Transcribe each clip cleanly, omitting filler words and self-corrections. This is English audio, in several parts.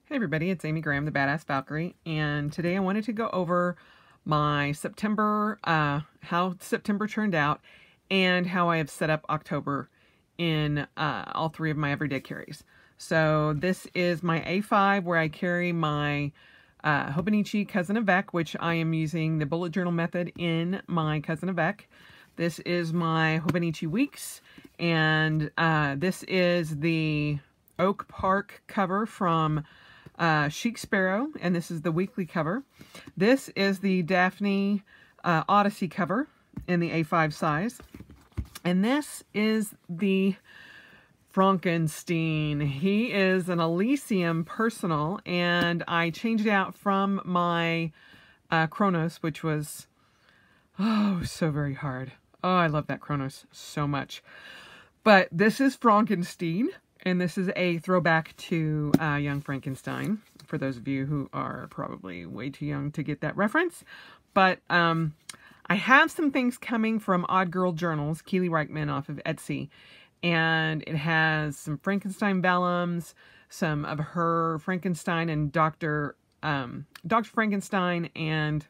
Hey everybody, it's Amy Graham, the Badass Valkyrie, and today I wanted to go over my September, how September turned out, and how I have set up October in all three of my everyday carries. So this is my A5 where I carry my Hobonichi Cousin Avec, which I am using the bullet journal method in my Cousin Avec. This is my Hobonichi Weeks, and this is the Oak Park cover from Chic Sparrow, and this is the weekly cover. This is the Daphne Odyssey cover in the A5 size. And this is the Frankenstein. He is an Elysium personal, and I changed it out from my Chronos, which was, so very hard. Oh, I love that Chronos so much. But this is Frankenstein. And this is a throwback to Young Frankenstein, for those of you who are probably way too young to get that reference. But I have some things coming from Odd Girl Journals, Keely Reichman off of Etsy. And it has some Frankenstein vellums, some of her Frankenstein and Dr. Frankenstein and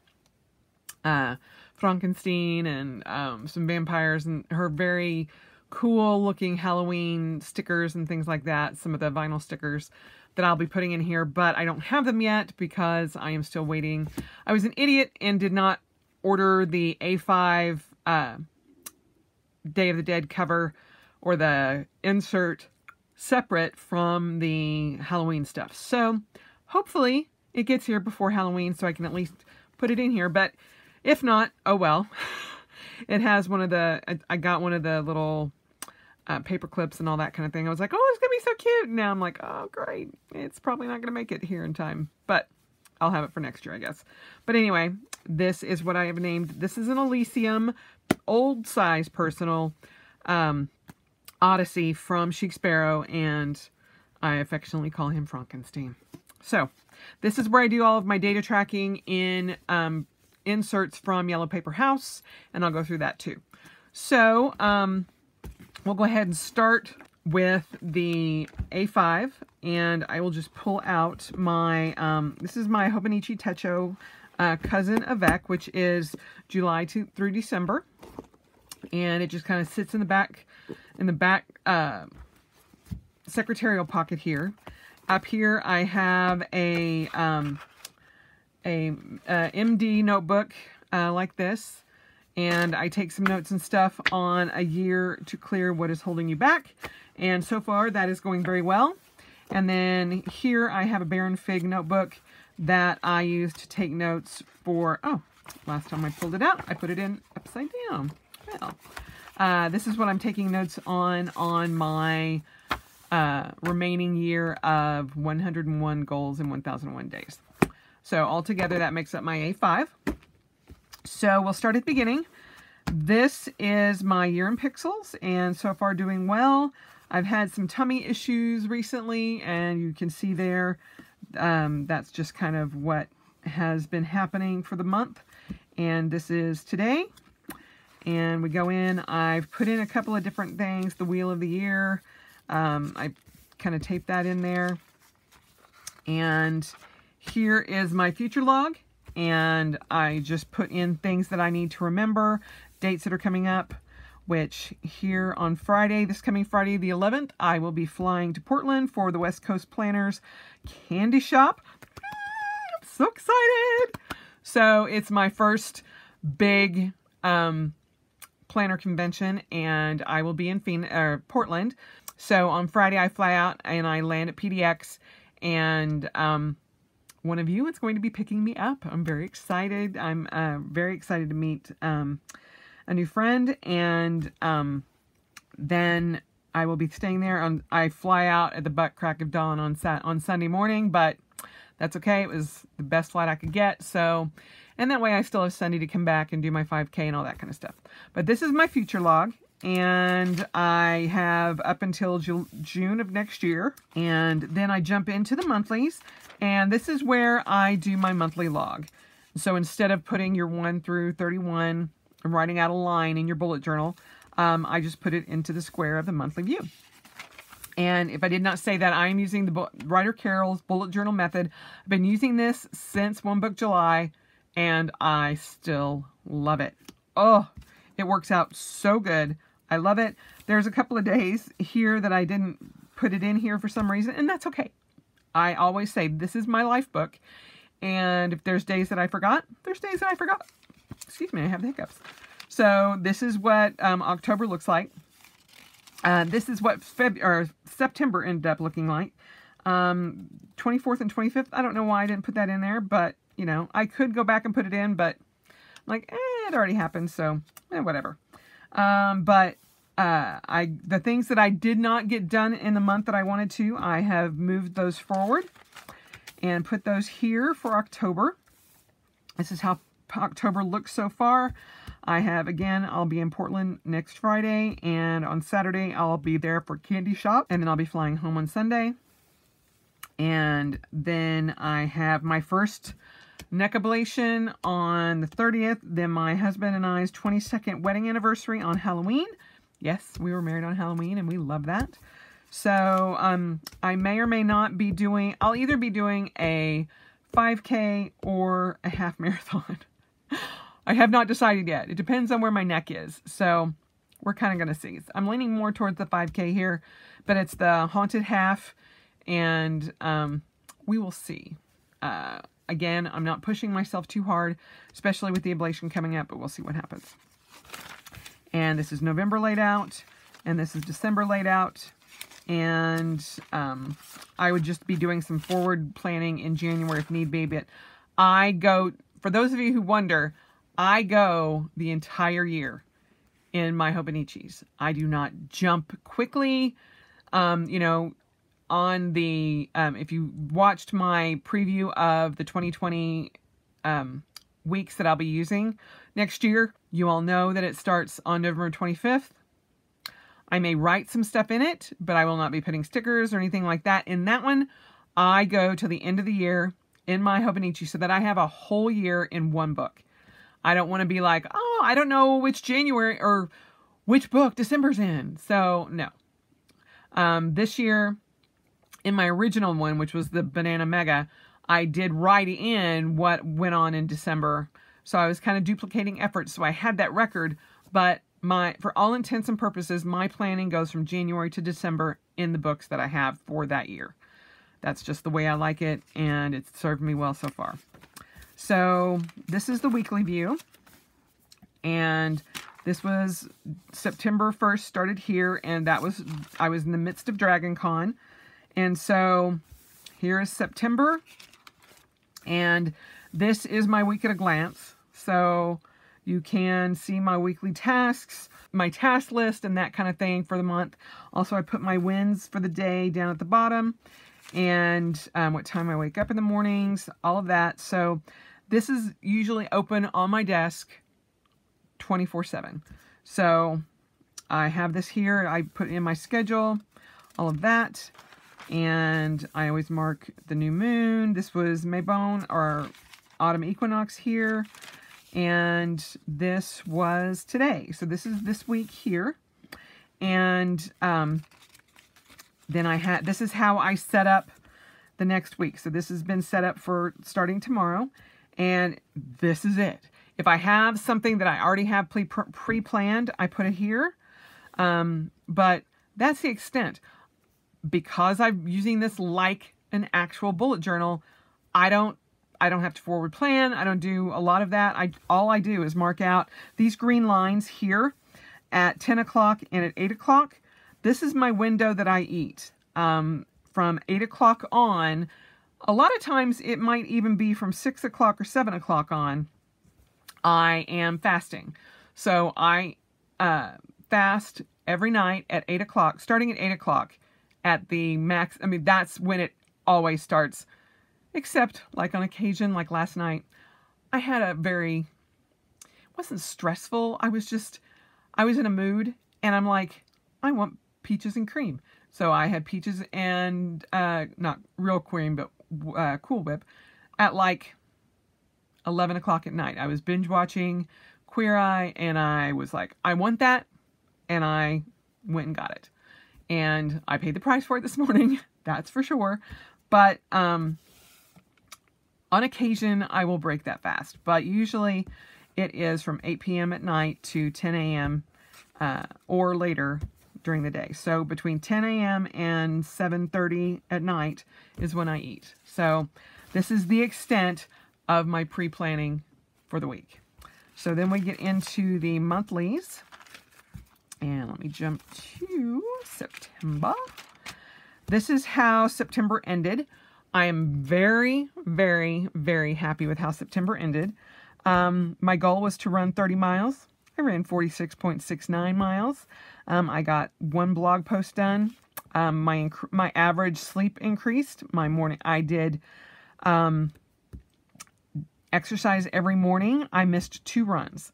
Frankenstein and some vampires and her very cool looking Halloween stickers and things like that. Some of the vinyl stickers that I'll be putting in here, but I don't have them yet because I am still waiting. I was an idiot and did not order the A5 Day of the Dead cover or the insert separate from the Halloween stuff. So hopefully it gets here before Halloween so I can at least put it in here, but if not, oh well. It has one of the, I got one of the little paper clips and all that kind of thing. I was like, oh, it's going to be so cute. Now I'm like, oh, great. It's probably not going to make it here in time, but I'll have it for next year, I guess. But anyway, this is what I have named. This is an Elysium old size personal Odyssey from Chic Sparrow, and I affectionately call him Frankenstein. So this is where I do all of my data tracking in inserts from Yellow Paper House, and I'll go through that too. So we'll go ahead and start with the A5, and I will just pull out my this is my Hobonichi Techo Cousin Avec, which is July through December, and it just kind of sits in the back secretarial pocket here. Up here I have a MD notebook like this, and I take some notes and stuff on a year to clear what is holding you back, and so far that is going very well. And then here I have a Baron Fig notebook that I use to take notes for, last time I pulled it out I put it in upside down. Well, this is what I'm taking notes on my remaining year of 101 goals in 1001 days. So altogether, that makes up my A5. So we'll start at the beginning. This is my year in pixels, and so far doing well. I've had some tummy issues recently, and you can see there, that's just kind of what has been happening for the month. And this is today. And we go in, I've put in a couple of different things, the Wheel of the Year. I kind of taped that in there. And here is my future log, and I just put in things that I need to remember, dates that are coming up, which here on Friday, this coming Friday the 11th, I will be flying to Portland for the West Coast Planners Candy Shop. I'm so excited! So it's my first big planner convention, and I will be in Portland. So on Friday I fly out and I land at PDX, and one of you is going to be picking me up. I'm very excited. I'm very excited to meet a new friend, and then I will be staying there. I fly out at the butt crack of dawn on Sunday morning, but that's okay. It was the best flight I could get, so, and that way I still have Sunday to come back and do my 5K and all that kind of stuff. But this is my future log, and I have up until June of next year, and then I jump into the monthlies, and this is where I do my monthly log. So instead of putting your 1 through 31 and writing out a line in your bullet journal, I just put it into the square of the monthly view. And if I did not say that, I am using the Writer Carol's bullet journal method. I've been using this since One Book July, and I still love it. Oh, it works out so good. I love it. There's a couple of days here that I didn't put it in here for some reason, and that's okay. I always say this is my life book, and if there's days that I forgot, there's days that I forgot. Excuse me, I have the hiccups. So this is what October looks like. This is what September ended up looking like. 24th and 25th. I don't know why I didn't put that in there, but you know, I could go back and put it in, but I'm like, it already happened, so whatever. The things that I did not get done in the month that I wanted to, I have moved those forward and put those here for October. This is how October looks so far. I have, again, I'll be in Portland next Friday, and on Saturday I'll be there for Candy Shop, and then I'll be flying home on Sunday. And then I have my first neck ablation on the 30th, then my husband and I's 22nd wedding anniversary on Halloween. Yes, we were married on Halloween, and we love that. So I may or may not be doing, I'll either be doing a 5K or a half marathon. I have not decided yet. It depends on where my neck is. So we're kind of going to see. I'm leaning more towards the 5K here, but it's the haunted half, and we will see. Again, I'm not pushing myself too hard, especially with the ablation coming up, but we'll see what happens. And this is November laid out, and this is December laid out. And I would just be doing some forward planning in January if need be. But I go, for those of you who wonder, I go the entire year in my Hobonichis. I do not jump quickly. You know, on the, if you watched my preview of the 2020 weeks that I'll be using next year, you all know that it starts on November 25th. I may write some stuff in it, but I will not be putting stickers or anything like that. In that one, I go to the end of the year in my Hobonichi so that I have a whole year in one book. I don't want to be like, oh, I don't know which January or which book December's in. So, no. This year, in my original one, which was the Banana Mega, I did write in what went on in December. So I was kind of duplicating efforts. So I had that record, but for all intents and purposes, my planning goes from January to December in the books that I have for that year. That's just the way I like it, and it's served me well so far. So this is the weekly view, and this was September 1st, started here, and I was in the midst of Dragon Con. And so here is September, and this is my week at a glance. So you can see my weekly tasks, my task list, and that kind of thing for the month. Also, I put my wins for the day down at the bottom, and what time I wake up in the mornings, all of that. So this is usually open on my desk 24/7. So I have this here. I put in my schedule, all of that, and I always mark the new moon. This was Maybone, or autumn equinox here. And this was today. So this is this week here. And then this is how I set up the next week. So this has been set up for starting tomorrow. And this is it. If I have something that I already have pre-planned, I put it here. But that's the extent. Because I'm using this like an actual bullet journal, I don't have to forward plan. I don't do a lot of that. All I do is mark out these green lines here at 10 o'clock and at 8 o'clock. This is my window that I eat. From 8 o'clock on, a lot of times it might even be from 6 o'clock or 7 o'clock on, I am fasting. So I fast every night at 8 o'clock, starting at 8 o'clock at the max. I mean, that's when it always starts. Except, like on occasion, like last night, I had it wasn't stressful. I was in a mood, and I'm like, I want peaches and cream. So I had peaches and, not real cream, but Cool Whip at like 11 o'clock at night. I was binge watching Queer Eye, and I was like, I want that, and I went and got it. And I paid the price for it this morning, that's for sure. But on occasion, I will break that fast. But usually it is from 8 p.m. at night to 10 a.m. Or later during the day. So between 10 a.m. and 7:30 at night is when I eat. So this is the extent of my pre-planning for the week. So then we get into the monthlies. And let me jump to September. This is how September ended. I am very, very, very happy with how September ended. My goal was to run 30 miles. I ran 46.69 miles. I got 1 blog post done. My average sleep increased. I did exercise every morning. I missed 2 runs,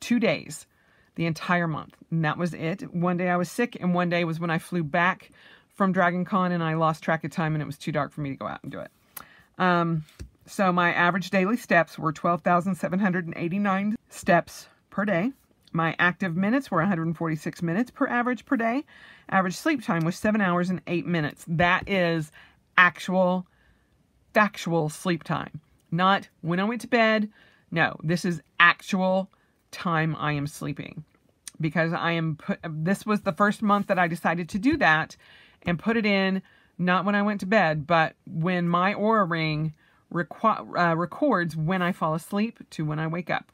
2 days, the entire month. And that was it. One day I was sick, and one day was when I flew back from Dragon Con and I lost track of time and it was too dark for me to go out and do it. So my average daily steps were 12,789 steps per day. My active minutes were 146 minutes per day. Average sleep time was 7 hours and 8 minutes. That is actual, factual sleep time. Not when I went to bed. No, this is actual time I am sleeping. Because this was the first month that I decided to do that and put it in, not when I went to bed, but when my Oura Ring records when I fall asleep to when I wake up.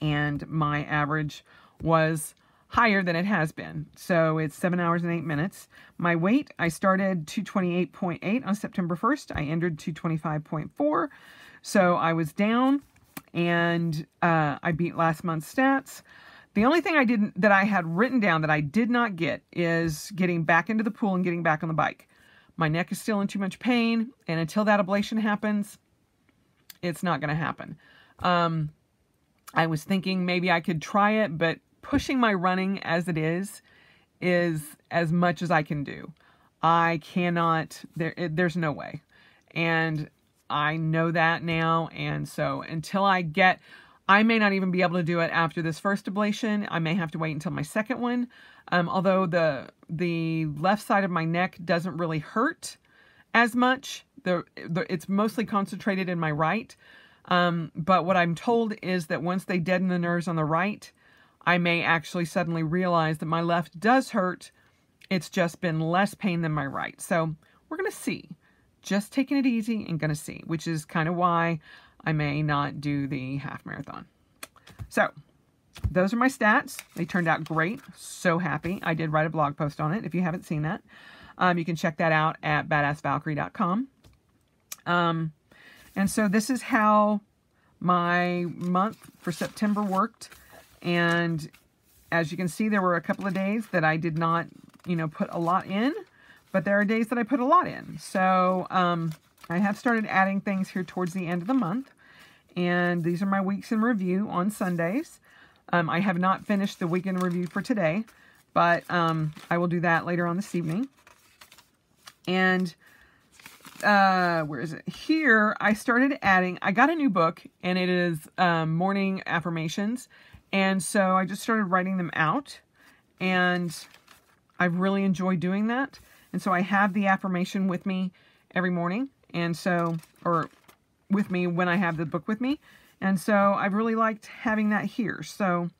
And my average was higher than it has been. So it's 7 hours and 8 minutes. My weight, I started 228.8 on September 1st. I ended 225.4. So I was down, and I beat last month's stats. The only thing that I had written down that I did not get is getting back into the pool and getting back on the bike. My neck is still in too much pain, and until that ablation happens, it's not going to happen. I was thinking maybe I could try it, but pushing my running as it is as much as I can do. I cannot, there's no way. And I know that now, and so until I may not even be able to do it after this first ablation. I may have to wait until my second one. Although the left side of my neck doesn't really hurt as much. It's mostly concentrated in my right. But what I'm told is that once they deaden the nerves on the right, I may actually suddenly realize that my left does hurt. It's just been less pain than my right. So we're going to see. Just taking it easy and going to see, which is kind of why I may not do the half marathon. So those are my stats. They turned out great. So happy. I did write a blog post on it. If you haven't seen that, you can check that out at badassvalkyrie.com. And so this is how my month for September worked. And as you can see, there were a couple of days that I did not, put a lot in, but there are days that I put a lot in. So, I have started adding things here towards the end of the month, and these are my weeks in review on Sundays. I have not finished the week in review for today, but I will do that later on this evening. And where is it? Here, I started adding, I got a new book, and it is morning affirmations, and so I just started writing them out, and I've really enjoyed doing that. And so I have the affirmation with me every morning. And so, or with me when I have the book with me. And so I've really liked having that here. So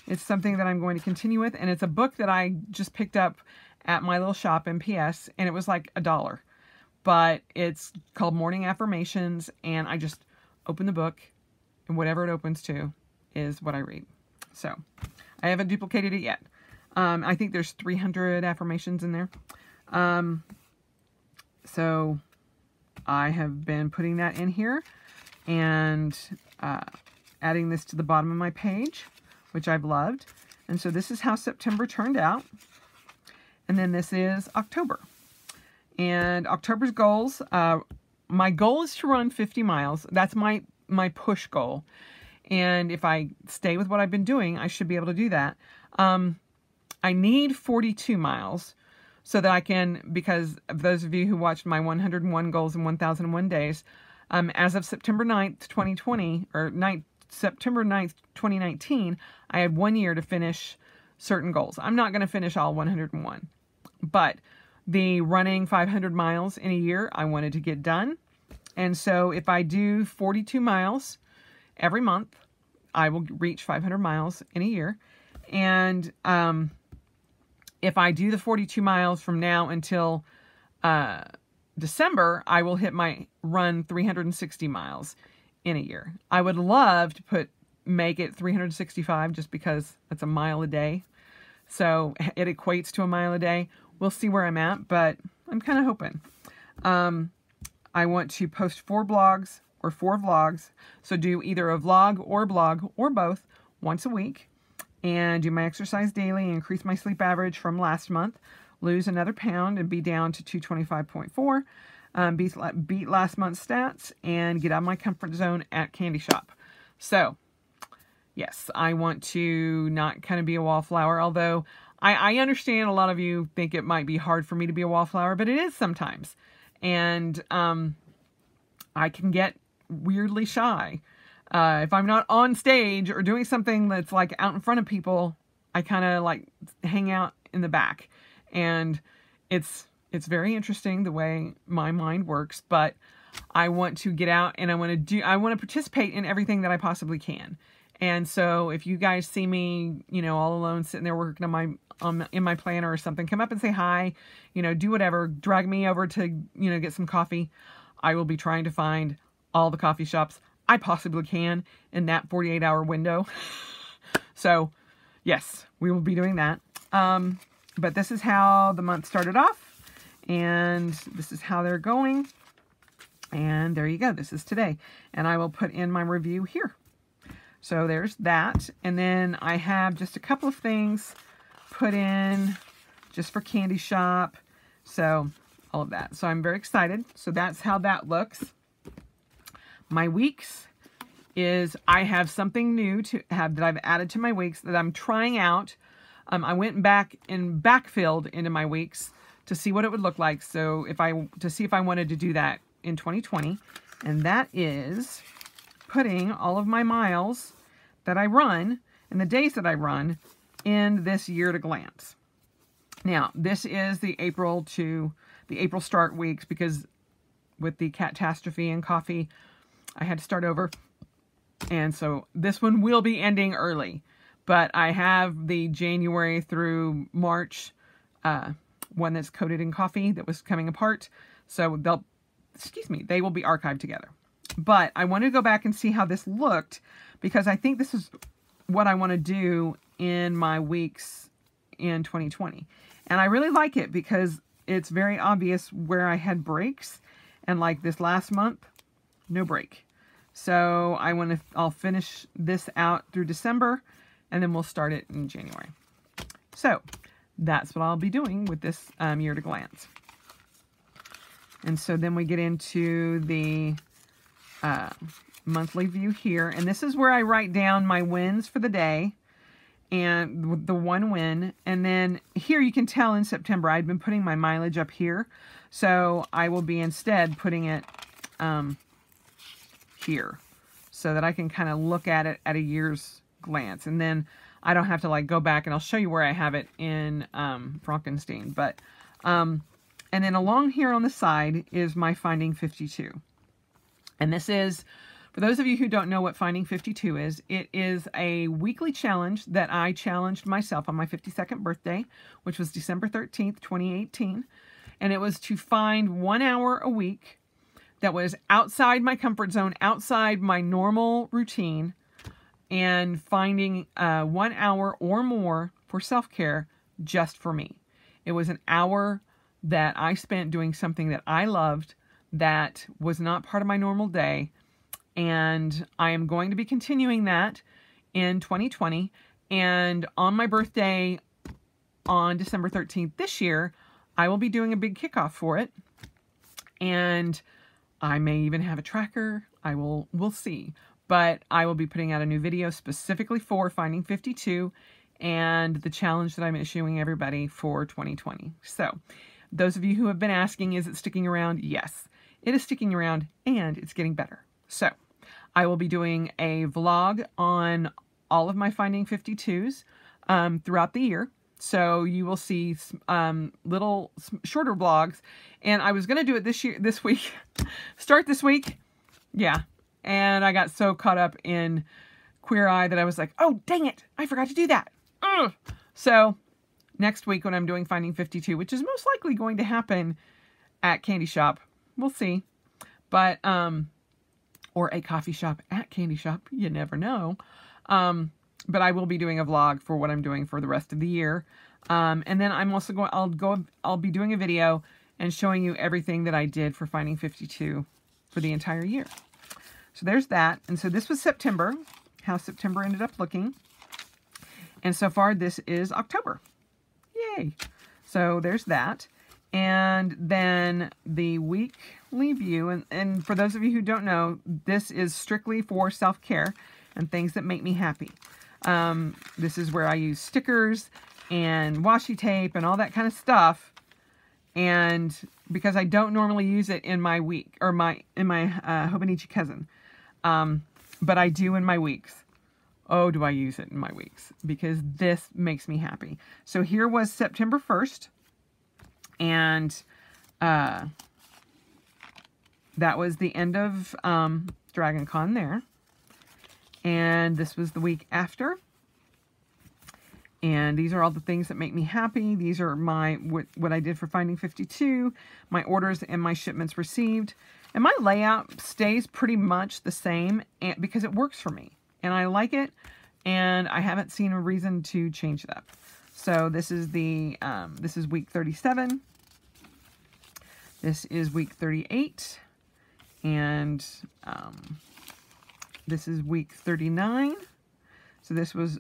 it's something that I'm going to continue with. And it's a book that I just picked up at my little shop, MPS, and it was like $1. But it's called Morning Affirmations, and I just open the book, and whatever it opens to is what I read. So I haven't duplicated it yet. I think there's 300 affirmations in there. So I have been putting that in here and adding this to the bottom of my page, which I've loved. And so this is how September turned out. And then this is October. And October's goals, my goal is to run 50 miles. That's my push goal. And if I stay with what I've been doing, I should be able to do that. I need 42 miles. So that I can, because of those of you who watched my 101 goals in 1001 days, as of September 9th, 2020, or September 9th, 2019, I had 1 year to finish certain goals. I'm not going to finish all 101. But the running 500 miles in a year, I wanted to get done. And so if I do 42 miles every month, I will reach 500 miles in a year. And if I do the 42 miles from now until December, I will hit my run 360 miles in a year. I would love to make it 365 just because it's a mile a day. So it equates to a mile a day. We'll see where I'm at, but I'm kind of hoping. I want to post 4 blogs or 4 vlogs. So do either a vlog or blog or both once a week, and do my exercise daily, increase my sleep average from last month, lose another pound and be down to 225.4, beat last month's stats, and get out of my comfort zone at Candy Shop. So yes, I want to not kind of be a wallflower, although I understand a lot of you think it might be hard for me to be a wallflower, but it is sometimes. And I can get weirdly shy. If I'm not on stage or doing something that's like out in front of people, I kind of like hang out in the back. And it's very interesting the way my mind works, but I want to get out and I want to participate in everything that I possibly can. And so if you guys see me, you know, all alone sitting there working on in my planner or something, come up and say hi, you know, do whatever, drag me over to, you know, get some coffee. I will be trying to find all the coffee shops I possibly can in that 48-hour window. So yes, we will be doing that. But this is how the month started off, and this is how they're going. And there you go. This is today. And I will put in my review here. So there's that. And then I have just a couple of things put in just for Candy Shop. So all of that. So I'm very excited. So that's how that looks. My weeks is I have something new to have that I've added to my weeks that I'm trying out. I went back and backfilled into my weeks to see what it would look like. So to see if I wanted to do that in 2020. And that is putting all of my miles that I run and the days that I run in this year at a glance. Now, this is the April start weeks, because with the catastrophe and coffee, I had to start over. And so this one will be ending early, but I have the January through March one that's coated in coffee that was coming apart. So they will be archived together. But I want to go back and see how this looked, because I think this is what I want to do in my weeks in 2020. And I really like it because it's very obvious where I had breaks. And like this last month, no break. So I'll finish this out through December, and then we'll start it in January. So that's what I'll be doing with this year at a glance. And so then we get into the monthly view here. And this is where I write down my wins for the day and the one win. And then here you can tell in September, I'd been putting my mileage up here. So I will be instead putting it here so that I can kind of look at it at a year's glance. And then I don't have to like go back, and I'll show you where I have it in Frankenstein. But and then along here on the side is my Finding 52. And this is, for those of you who don't know what Finding 52 is, it is a weekly challenge that I challenged myself on my 52nd birthday, which was December 13th, 2018. And it was to find 1 hour a week that was outside my comfort zone, outside my normal routine, and finding 1 hour or more for self-care just for me. It was an hour that I spent doing something that I loved, that was not part of my normal day. And I am going to be continuing that in 2020. And on my birthday on December 13th this year, I will be doing a big kickoff for it. And I may even have a tracker. We'll see. But I will be putting out a new video specifically for Finding 52 and the challenge that I'm issuing everybody for 2020. So those of you who have been asking, is it sticking around? Yes, it is sticking around, and it's getting better. So I will be doing a vlog on all of my Finding 52s throughout the year. So you will see little shorter vlogs. And I was going to do it this week, start this week. Yeah. And I got so caught up in Queer Eye that I was like, oh, dang it. I forgot to do that. Ugh. So next week when I'm doing Finding 52, which is most likely going to happen at Candy Shop. We'll see. But, or a coffee shop at Candy Shop. You never know. But I will be doing a vlog for what I'm doing for the rest of the year. And then I'm also I'll be doing a video and showing you everything that I did for Finding 52 for the entire year. So there's that. And so this was September, how September ended up looking. And so far this is October. Yay. So there's that. And then the weekly view. And for those of you who don't know, this is strictly for self-care and things that make me happy. This is where I use stickers and washi tape and all that kind of stuff. And because I don't normally use it in my week or in my Hobonichi Cousin, but I do in my weeks. Oh, do I use it in my weeks because this makes me happy. So here was September 1st, and that was the end of Dragon Con there. And this was the week after. And these are all the things that make me happy. These are what I did for Finding 52, my orders and my shipments received. And my layout stays pretty much the same because it works for me. And I like it. And I haven't seen a reason to change it up. So this is this is week 37. This is week 38. And this is week 39. So this was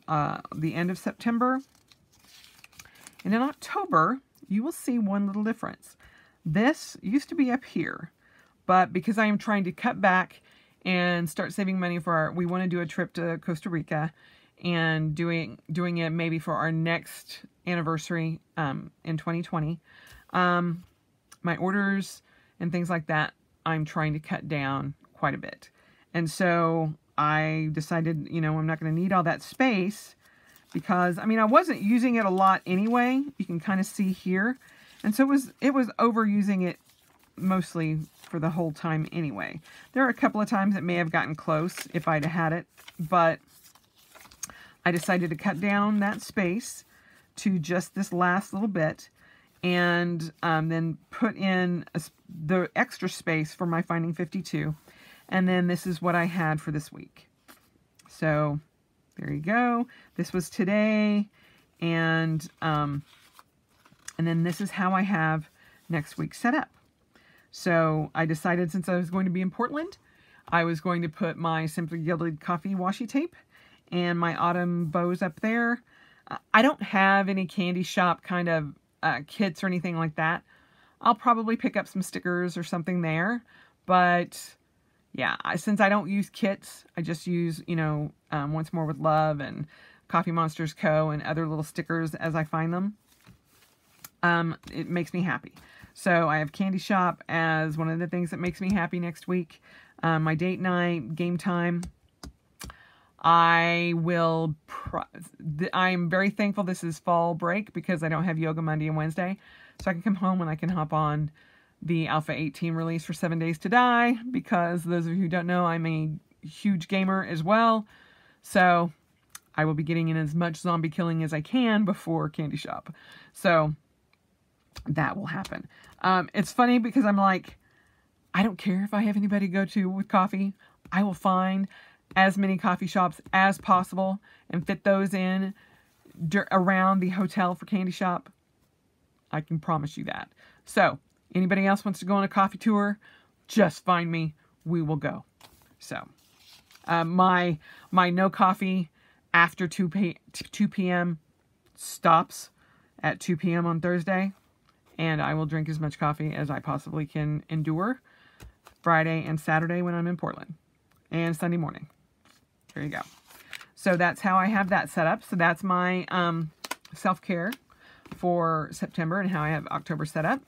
the end of September. And in October, you will see one little difference. This used to be up here, but because I am trying to cut back and start saving money for we want to do a trip to Costa Rica and doing it maybe for our next anniversary in 2020. My orders and things like that, I'm trying to cut down quite a bit. And so I decided, you know, I'm not going to need all that space because, I mean, I wasn't using it a lot anyway. You can kind of see here. And so it was overusing it mostly for the whole time anyway. There are a couple of times it may have gotten close if I'd had it, but I decided to cut down that space to just this last little bit and then put in the extra space for my Finding 52. And then this is what I had for this week. So there you go. This was today. And then this is how I have next week set up. So I decided since I was going to be in Portland, I was going to put my Simply Gilded Coffee washi tape and my autumn bows up there. I don't have any candy shop kind of kits or anything like that. I'll probably pick up some stickers or something there. But yeah, since I don't use kits, I just use, you know, Once More with Love and Coffee Monsters Co. and other little stickers as I find them. It makes me happy. So I have Candy Shop as one of the things that makes me happy next week. My date night, game time. I'm very thankful this is fall break because I don't have yoga Monday and Wednesday. So I can come home and I can hop on the Alpha 18 release for 7 Days to Die, because those of you who don't know, I'm a huge gamer as well. So I will be getting in as much zombie killing as I can before Candy Shop. So that will happen. It's funny because I'm like, I don't care if I have anybody to go to with coffee. I will find as many coffee shops as possible and fit those in around the hotel for Candy Shop. I can promise you that. So anybody else wants to go on a coffee tour, just find me. We will go. So my no coffee after 2 p.m. stops at 2 p.m. on Thursday. And I will drink as much coffee as I possibly can endure Friday and Saturday when I'm in Portland. And Sunday morning. There you go. So that's how I have that set up. So that's my self-care for September and how I have October set up.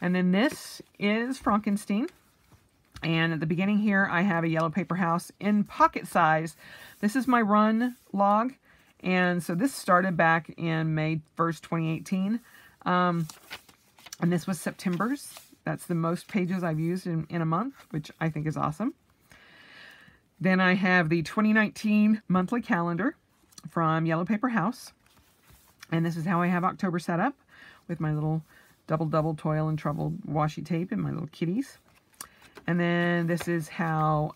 And then this is Frankenstein. And at the beginning here, I have a yellow paper house in pocket size. This is my run log. And so this started back in May 1st, 2018. And this was September's. That's the most pages I've used in a month, which I think is awesome. Then I have the 2019 monthly calendar from Yellow Paper House. And this is how I have October set up with my little double toil and trouble washi tape and my little kitties. And then this is how,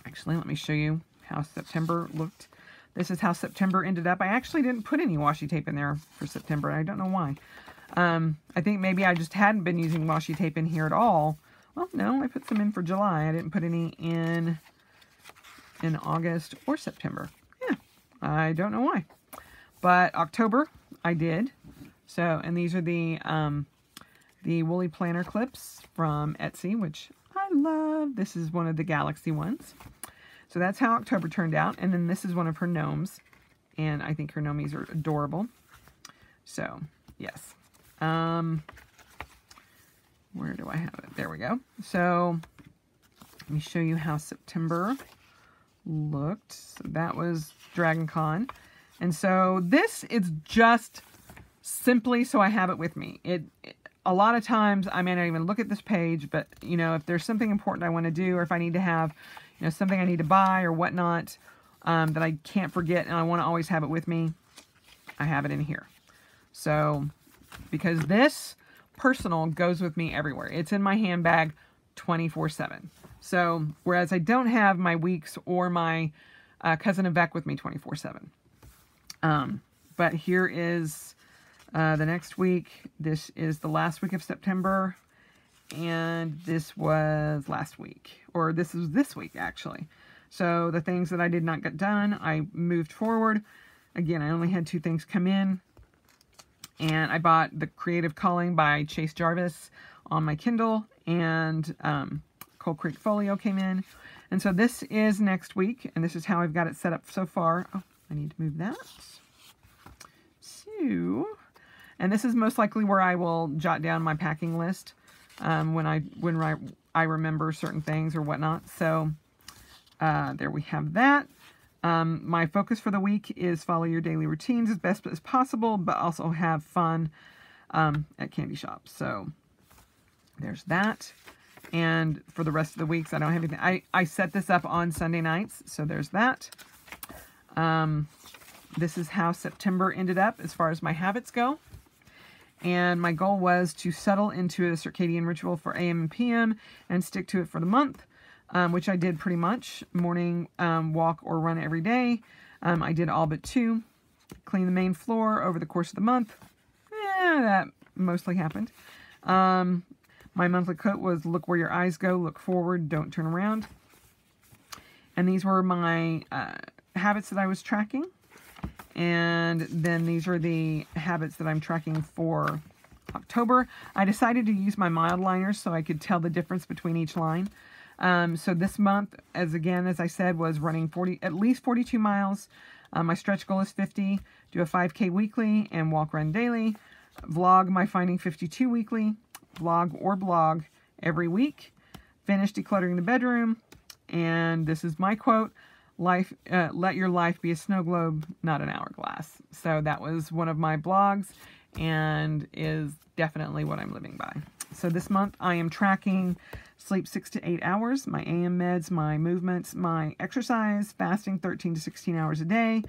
actually, let me show you how September looked. This is how September ended up. I actually didn't put any washi tape in there for September. I don't know why. I think maybe I just hadn't been using washi tape in here at all. Well, no, I put some in for July. I didn't put any in August or September. Yeah, I don't know why. But October, I did. So, and these are the Woolly Planner clips from Etsy, which I love. This is one of the Galaxy ones. So that's how October turned out. And then this is one of her gnomes. And I think her gnomies are adorable. So, yes. Where do I have it? There we go. So, let me show you how September looked. So that was Dragon Con. And so this is just simply so I have it with me. A lot of times I may not even look at this page, but you know, if there's something important I want to do, or if I need to have, you know, something I need to buy or whatnot, that I can't forget and I want to always have it with me, I have it in here. So, because this personal goes with me everywhere. It's in my handbag 24/7. So, whereas I don't have my weeks or my Cousin Avec with me 24/7. But here is the next week. This is the last week of September. And this was last week. Or this is this week, actually. So the things that I did not get done, I moved forward. Again, I only had 2 things come in. And I bought The Creative Calling by Chase Jarvis on my Kindle. And Cold Creek Folio came in. And so this is next week. And this is how I've got it set up so far. Oh, I need to move that. So, and this is most likely where I will jot down my packing list when I remember certain things or whatnot. So there we have that. My focus for the week is follow your daily routines as best as possible, but also have fun at candy shops. So there's that. And for the rest of the weeks, I don't have anything. I set this up on Sunday nights, so there's that. This is how September ended up as far as my habits go. And my goal was to settle into a circadian ritual for AM and PM and stick to it for the month, which I did pretty much. Morning walk or run every day. I did all but 2. Clean the main floor over the course of the month. That mostly happened. My monthly quote was, look where your eyes go, look forward, don't turn around. And these were my habits that I was tracking. And then these are the habits that I'm tracking for October. I decided to use my mild liners so I could tell the difference between each line. So this month, as I said, was running at least 42 miles. My stretch goal is 50. Do a 5K weekly and walk run daily. Vlog my Finding 52 weekly. Vlog or blog every week. Finish decluttering the bedroom. And this is my quote. Let your life be a snow globe, not an hourglass. So that was one of my blogs and is definitely what I'm living by. So this month I am tracking sleep 6 to 8 hours, my AM meds, my movements, my exercise, fasting 13 to 16 hours a day,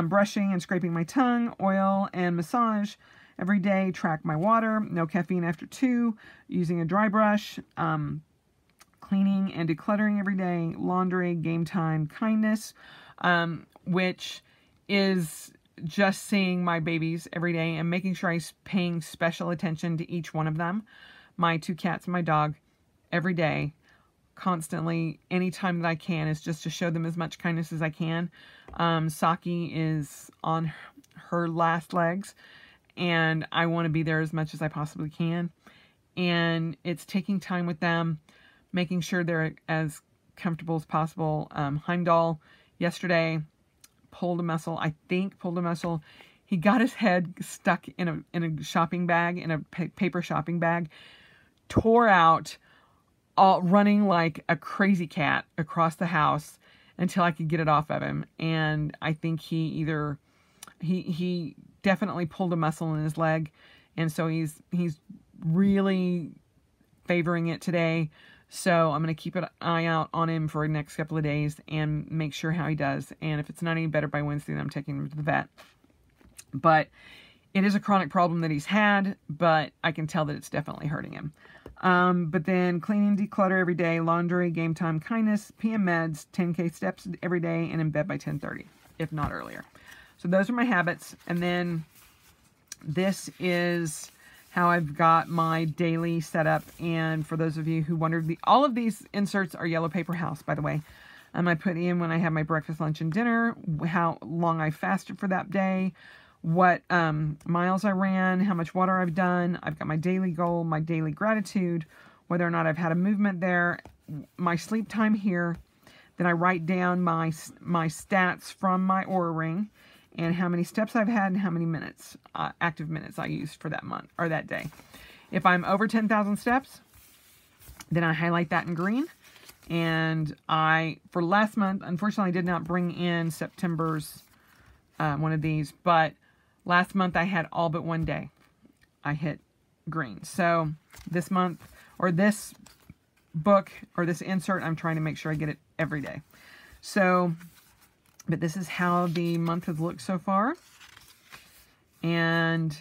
brushing and scraping my tongue, oil and massage every day, track my water, no caffeine after 2, using a dry brush, cleaning and decluttering every day, laundry, game time, kindness, which is just seeing my babies every day and making sure I'm paying special attention to each one of them. My 2 cats and my dog every day, constantly, anytime that I can, is just to show them as much kindness as I can. Saki is on her last legs and I want to be there as much as I possibly can. And it's taking time with them, making sure they're as comfortable as possible. Heimdall yesterday pulled a muscle. He got his head stuck in a shopping bag, in a paper shopping bag, tore out, running like a crazy cat across the house. until I could get it off of him. And I think he definitely pulled a muscle in his leg. And so he's really favoring it today. So I'm going to keep an eye out on him for the next couple of days and make sure how he does. And if it's not any better by Wednesday, then I'm taking him to the vet. But it is a chronic problem that he's had, but I can tell that it's definitely hurting him. But then cleaning, declutter every day, laundry, game time, kindness, PM meds, 10K steps every day, and in bed by 10:30, if not earlier. So those are my habits. And then this is how I've got my daily setup. And for those of you who wondered, all of these inserts are Yellow Paper House, by the way. I put in when I have my breakfast, lunch, and dinner, how long I fasted for that day, what miles I ran, how much water I've done. I've got my daily goal, my daily gratitude, whether or not I've had a movement there, my sleep time here. Then I write down my stats from my Oura Ring and how many steps I've had and how many minutes, active minutes I used for that month or that day. If I'm over 10,000 steps, then I highlight that in green. And for last month, unfortunately, I did not bring in September's one of these, but last month I had all but one day I hit green. So this month, or this book, or this insert, I'm trying to make sure I get it every day. So, but this is how the month has looked so far. And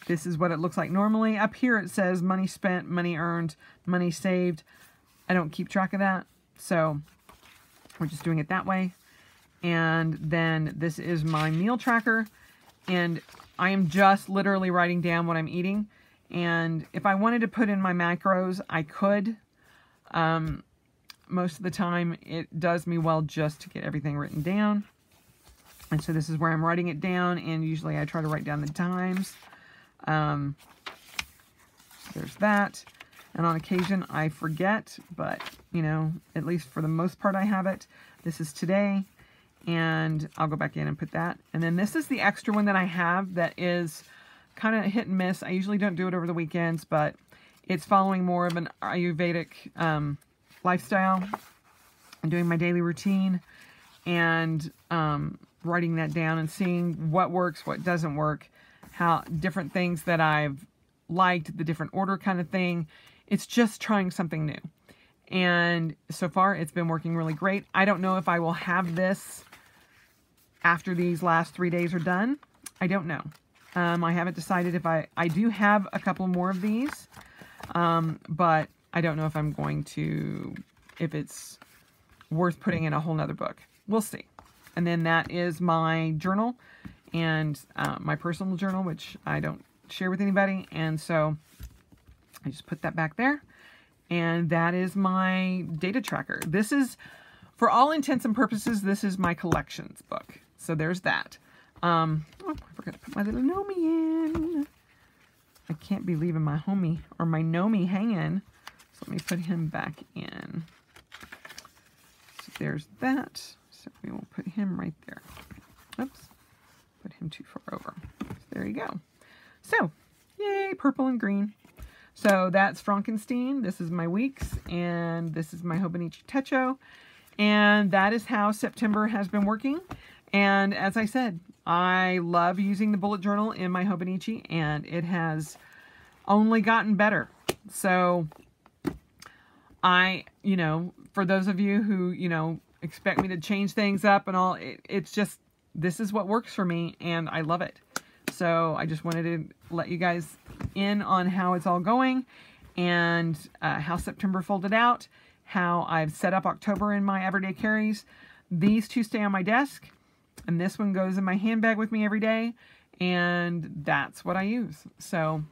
this is what it looks like normally. Up here it says money spent, money earned, money saved. I don't keep track of that, so we're just doing it that way. And then this is my meal tracker, and I am just literally writing down what I'm eating. And if I wanted to put in my macros, I could. Most of the time, it does me well just to get everything written down. And so this is where I'm writing it down, and usually I try to write down the times. There's that. And on occasion, I forget, but, you know, at least for the most part, I have it. This is today, and I'll go back in and put that. And then this is the extra one that I have that is kind of hit and miss. I usually don't do it over the weekends, but it's following more of an Ayurvedic lifestyle. I'm doing my daily routine and writing that down and seeing what works, what doesn't work, how different things that I've liked, the different order kind of thing. It's just trying something new. And so far, it's been working really great. I don't know if I will have this after these last 3 days are done. I don't know. I haven't decided if I do have a couple more of these, but I don't know if I'm going to, if it's worth putting in a whole nother book. We'll see. And then that is my journal and my personal journal, which I don't share with anybody. And so I just put that back there. And that is my data tracker. This is, for all intents and purposes, this is my collections book. So there's that. Oh, I forgot to put my little Nomi in. I can't be leaving my homie or my Nomi hanging. So let me put him back in. So there's that. So we will put him right there. Oops. Put him too far over. So there you go. So, yay, purple and green. So that's Frankenstein. This is my weeks, and this is my Hobonichi Techo. And that is how September has been working. And as I said, I love using the bullet journal in my Hobonichi, and it has only gotten better. So you know, for those of you who, you know, expect me to change things up and all, it's just, this is what works for me, and I love it. So I just wanted to let you guys in on how it's all going, and how September folded out, how I've set up October in my everyday carries. These two stay on my desk, and this one goes in my handbag with me every day, and that's what I use. So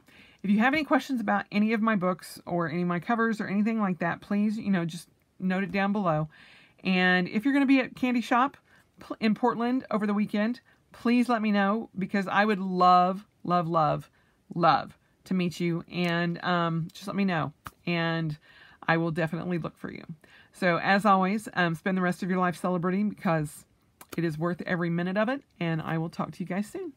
if you have any questions about any of my books or any of my covers or anything like that, please, you know, just note it down below. And if you're going to be at Candy Shop in Portland over the weekend, please let me know, because I would love, love, love, love to meet you. And just let me know, and I will definitely look for you. So as always, spend the rest of your life celebrating, because it is worth every minute of it. And I will talk to you guys soon.